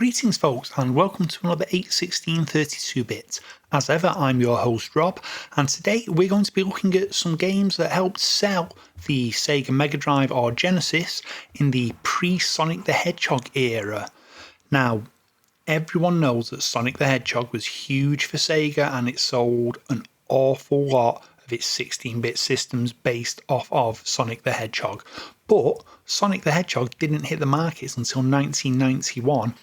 Greetings folks and welcome to another 81632-bit. As ever, I'm your host Rob, and today we're going to be looking at some games that helped sell the Sega Mega Drive or Genesis in the pre-Sonic the Hedgehog era. Now, everyone knows that Sonic the Hedgehog was huge for Sega and it sold an awful lot of its 16-bit systems based off of Sonic the Hedgehog. But Sonic the Hedgehog didn't hit the markets until 1991.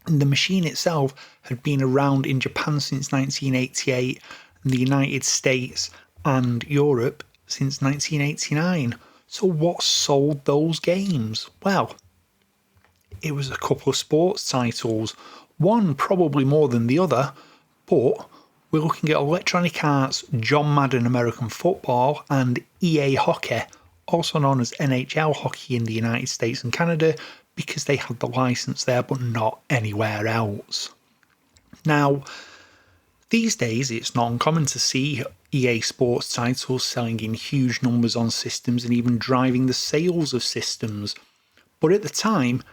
And the machine itself had been around in Japan since 1988, and the United States and Europe since 1989. So what sold those games? Well, it was a couple of sports titles, one probably more than the other, but we're looking at Electronic Arts' John Madden American Football and EA Hockey, also known as NHL Hockey in the United States and Canada, because they had the license there but not anywhere else. Now, these days it's not uncommon to see EA Sports titles selling in huge numbers on systems and even driving the sales of systems. But at the time,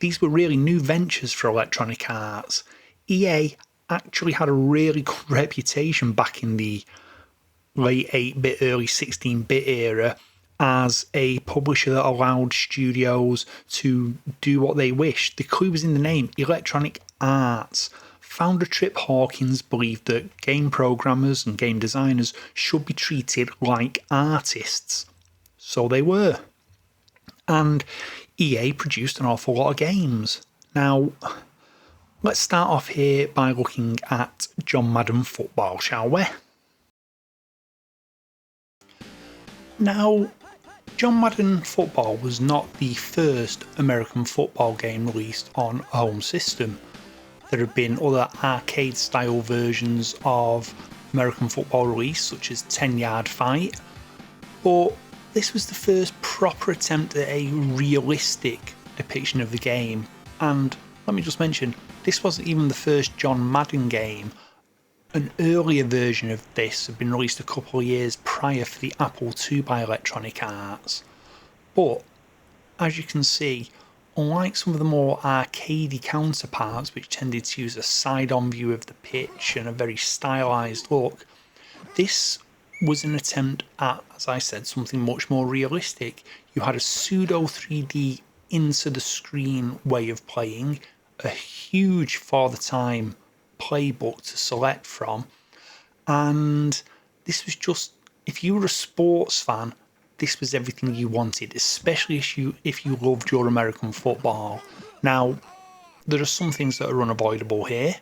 these were really new ventures for Electronic Arts. EA actually had a really good reputation back in the late 8-bit, early 16-bit era as a publisher that allowed studios to do what they wished. The clue was in the name, Electronic Arts. Founder Trip Hawkins believed that game programmers and game designers should be treated like artists. So they were. And EA produced an awful lot of games. Now, let's start off here by looking at John Madden Football, shall we? Now, John Madden Football was not the first American football game released on a home system. There have been other arcade-style versions of American football released, such as 10-Yard Fight, but this was the first proper attempt at a realistic depiction of the game. And let me just mention, this wasn't even the first John Madden game. An earlier version of this had been released a couple of years prior for the Apple II by Electronic Arts. But, as you can see, unlike some of the more arcadey counterparts which tended to use a side-on view of the pitch and a very stylised look, this was an attempt at, as I said, something much more realistic. You had a pseudo 3D into the screen way of playing, a huge for the time playbook to select from, and this was just, if you were a sports fan, this was everything you wanted, especially if you loved your American football. Now, there are some things that are unavoidable here.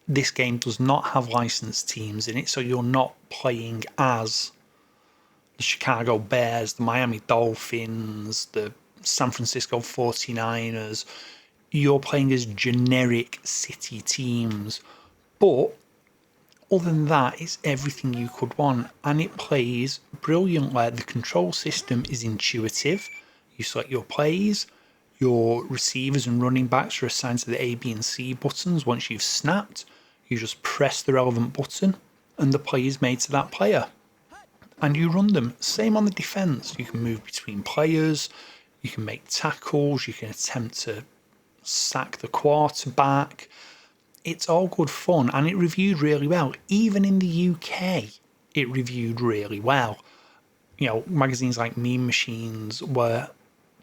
This game does not have licensed teams in it, so you're not playing as the Chicago Bears, the Miami Dolphins, the San Francisco 49ers. You're playing as generic city teams, but other than that, it's everything you could want, and it plays brilliantly. The control system is intuitive. You select your plays, your receivers and running backs are assigned to the A, B and C buttons. Once you've snapped, you just press the relevant button and the play is made to that player, and you run them. Same on the defence. You can move between players, you can make tackles, you can attempt to sack the quarterback. It's all good fun, and it reviewed really well. Even in the UK, it reviewed really well. You know, magazines like Meme Machines were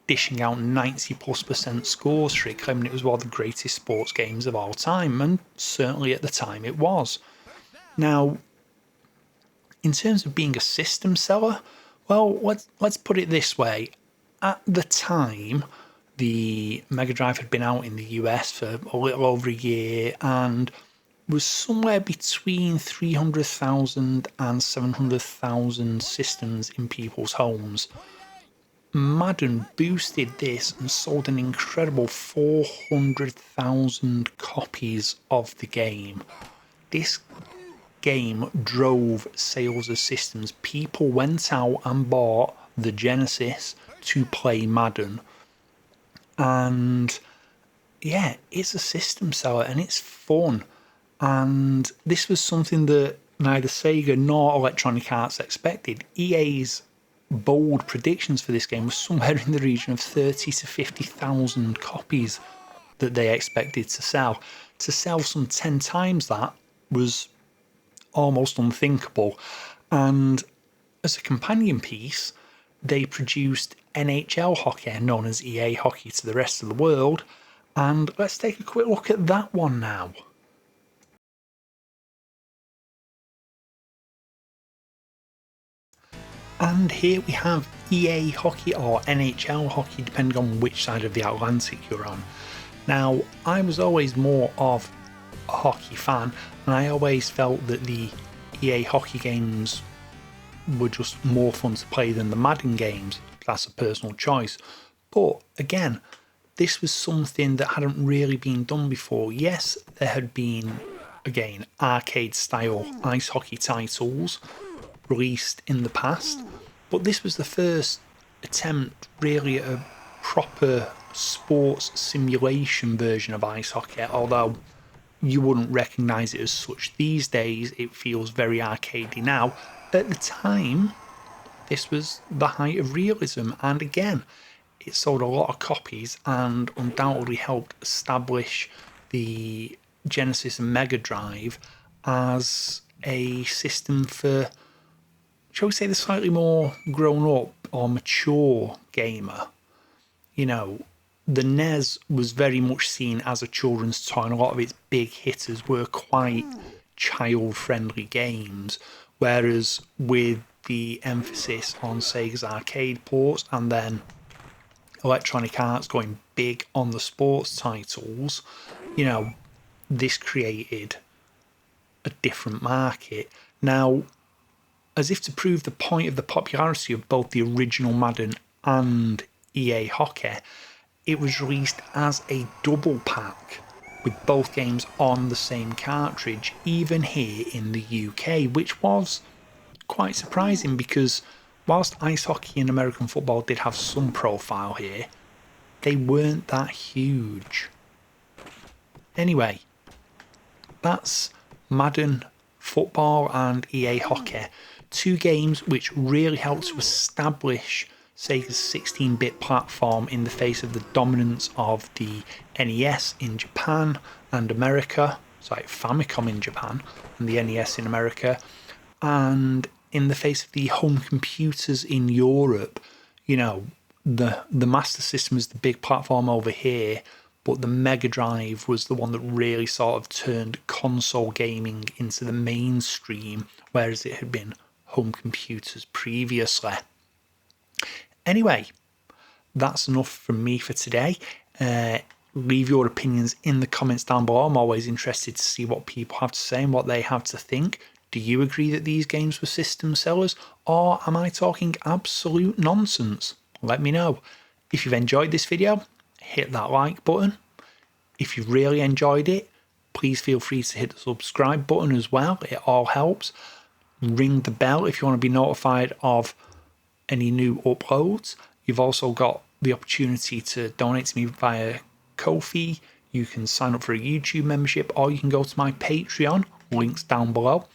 dishing out 90+% scores for it, claiming it was one of the greatest sports games of all time, and certainly at the time it was. Now, in terms of being a system seller, well, let's put it this way. At the time, the Mega Drive had been out in the US for a little over a year and was somewhere between 300,000 and 700,000 systems in people's homes. Madden boosted this and sold an incredible 400,000 copies of the game. This game drove sales of systems. People went out and bought the Genesis to play Madden. And yeah, it's a system seller and it's fun. And this was something that neither Sega nor Electronic Arts expected. EA's bold predictions for this game was somewhere in the region of 30 to 50,000 copies that they expected to sell. To sell some 10 times that was almost unthinkable. And as a companion piece, they produced NHL hockey, known as EA hockey to the rest of the world. And let's take a quick look at that one now. And here we have EA hockey, or NHL hockey, depending on which side of the Atlantic you're on. Now, I was always more of a hockey fan, and I always felt that the EA hockey games were just more fun to play than the Madden games. That's a personal choice. But again, this was something that hadn't really been done before. Yes, there had been, again, arcade style ice hockey titles released in the past, but this was the first attempt really at a proper sports simulation version of ice hockey, although you wouldn't recognise it as such these days. It feels very arcadey now. At the time, this was the height of realism, and again, it sold a lot of copies and undoubtedly helped establish the Genesis and Mega Drive as a system for, shall we say, the slightly more grown up or mature gamer. You know, the NES was very much seen as a children's toy, and a lot of its big hitters were quite child-friendly games, whereas with the emphasis on Sega's arcade ports and then Electronic Arts going big on the sports titles, you know, this created a different market. Now, as if to prove the point of the popularity of both the original Madden and EA Hockey, it was released as a double pack with both games on the same cartridge, even here in the UK, which was quite surprising because whilst ice hockey and American football did have some profile here, they weren't that huge. Anyway, that's Madden Football and EA Hockey, two games which really helped to establish Sega's 16-bit platform in the face of the dominance of the NES in Japan and America, sorry, Famicom in Japan and the NES in America, and in the face of the home computers in Europe. You know, the Master System was the big platform over here, but the Mega Drive was the one that really sort of turned console gaming into the mainstream, whereas it had been home computers previously. Anyway, that's enough from me for today. Leave your opinions in the comments down below. I'm always interested to see what people have to say and what they have to think. Do you agree that these games were system sellers, or am I talking absolute nonsense? Let me know. If you've enjoyed this video, hit that like button. If you've really enjoyed it, please feel free to hit the subscribe button as well. It all helps. Ring the bell if you want to be notified of any new uploads. You've also got the opportunity to donate to me via Ko-fi. You can sign up for a YouTube membership, or you can go to my Patreon, links down below.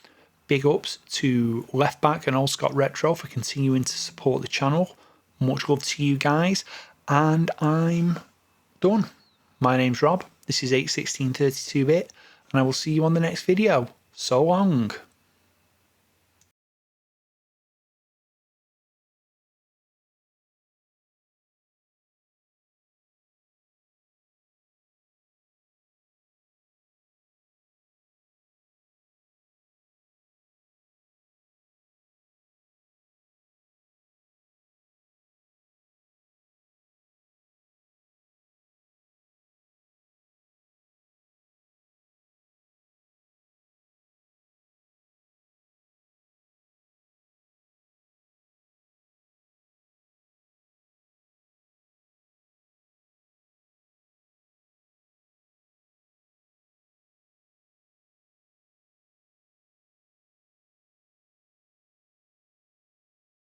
Big ups to Left Back and Old Scott Retro for continuing to support the channel. Much love to you guys, and I'm done. My name's Rob, this is 81632bit, and I will see you on the next video. So long.